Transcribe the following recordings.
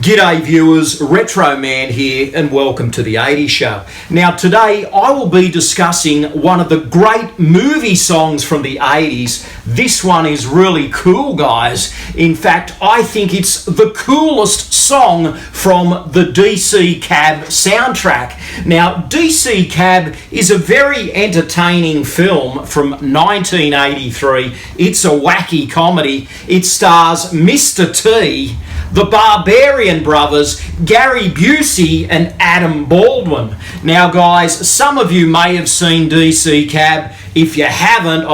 G'day viewers, Retro Man here and welcome to the 80s Show. Now today I will be discussing one of the great movie songs from the 80s. This one is really cool, guys. In fact, I think it's the coolest song from the DC Cab soundtrack. Now, DC Cab is a very entertaining film from 1983. It's a wacky comedy. It stars Mr. T, the Barbarian Brothers, Gary Busey and Adam Baldwin. Now guys, some of you may have seen DC Cab. If you haven't,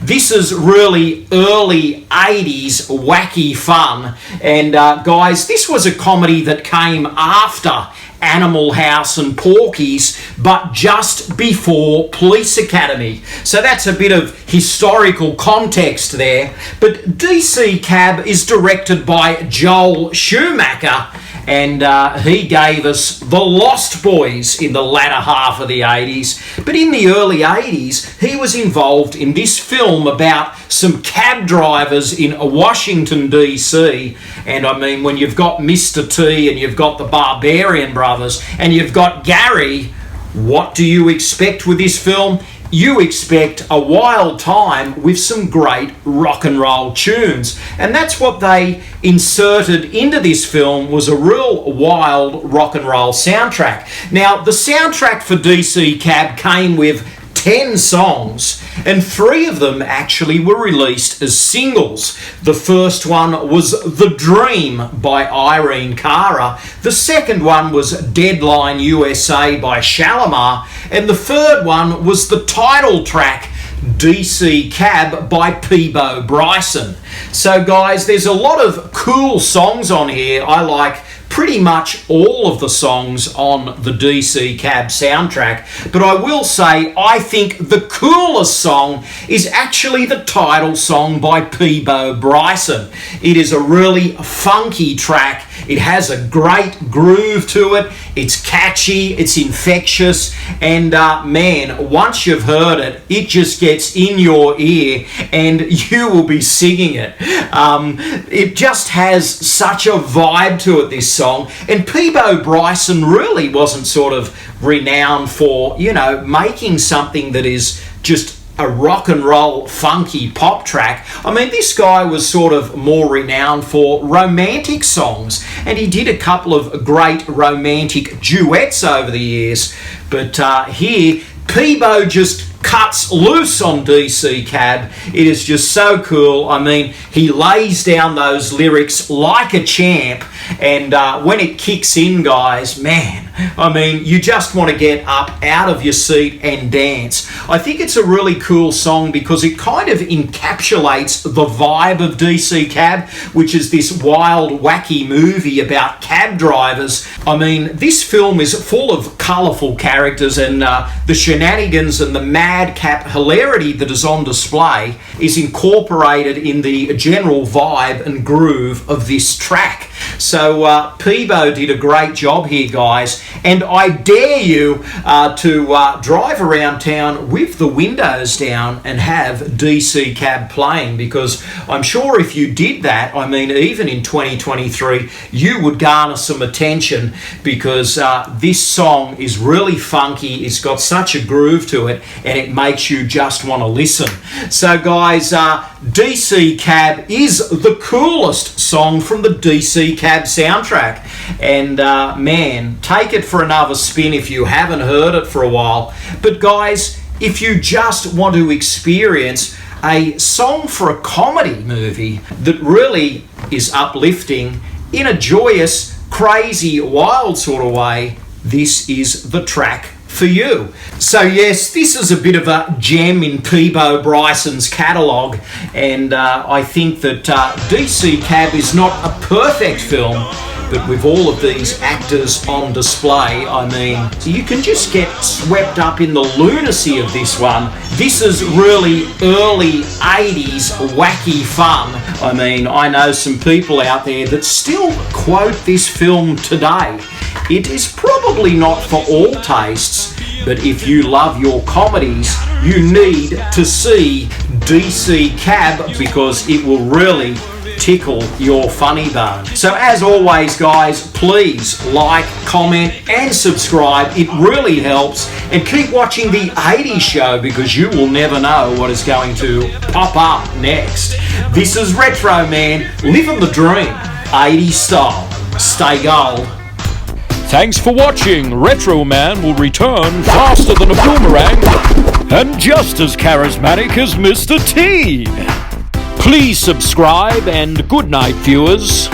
this is really early 80s wacky fun. And guys, this was a comedy that came after Animal House and Porky's, but just before Police Academy. So that's a bit of historical context there. But DC Cab is directed by Joel Schumacher, and he gave us The Lost Boys in the latter half of the 80s. But in the early 80s, he was involved in this film about some cab drivers in Washington, D.C. And when you've got Mr. T and you've got the Barbarian Brothers and you've got Gary, what do you expect with this film? You expect a wild time with some great rock and roll tunes. And that's what they inserted into this film, was a real wild rock and roll soundtrack. Now, the soundtrack for DC Cab came with 10 songs, and 3 of them actually were released as singles. The first one was The Dream by Irene Cara. The second one was Deadline USA by Shalimar. And the third one was the title track, DC Cab by Peabo Bryson. So guys, there's a lot of cool songs on here. I like pretty much all of the songs on the DC Cab soundtrack, but I will say I think the coolest song is actually the title song by Peabo Bryson. It is a really funky track. It has a great groove to it. It's catchy, it's infectious, and man, once you've heard it, it just gets in your ear and you will be singing it. It just has such a vibe to it, this song. And Peabo Bryson really wasn't sort of renowned for, making something that is just a rock and roll funky pop track. This guy was sort of more renowned for romantic songs, and he did a couple of great romantic duets over the years. But here, Peabo just cuts loose on DC Cab. It is just so cool. He lays down those lyrics like a champ, and when it kicks in, guys, man, you just want to get up out of your seat and dance. I think it's a really cool song because it kind of encapsulates the vibe of DC Cab, which is this wild, wacky movie about cab drivers. This film is full of colourful characters, and the shenanigans and the madcap hilarity that is on display is incorporated in the general vibe and groove of this track. So Peabo did a great job here, guys, and I dare you to drive around town with the windows down and have DC Cab playing, because I'm sure if you did that, even in 2023, you would garner some attention, because this song is really funky. It's got such a groove to it, and it makes you just want to listen. So guys, DC Cab is the coolest song from the DC Cab soundtrack, and man, take it for another spin if you haven't heard it for a while. But guys, if you just want to experience a song for a comedy movie that really is uplifting in a joyous, crazy, wild sort of way, this is the track for you. So yes, this is a bit of a gem in Peabo Bryson's catalogue, and I think that DC Cab is not a perfect film, but with all of these actors on display, you can just get swept up in the lunacy of this one. This is really early 80s wacky fun. I know some people out there that still quote this film today. It is probably not for all tastes, but if you love your comedies, you need to see DC Cab, because it will really tickle your funny bone. So as always, guys, please like, comment and subscribe. It really helps. And keep watching the 80s show because you will never know what is going to pop up next. This is Retro Man, living the dream, 80s style. Stay gold. Thanks for watching. Retro Man will return faster than a boomerang and just as charismatic as Mr. T. Please subscribe and good night, viewers.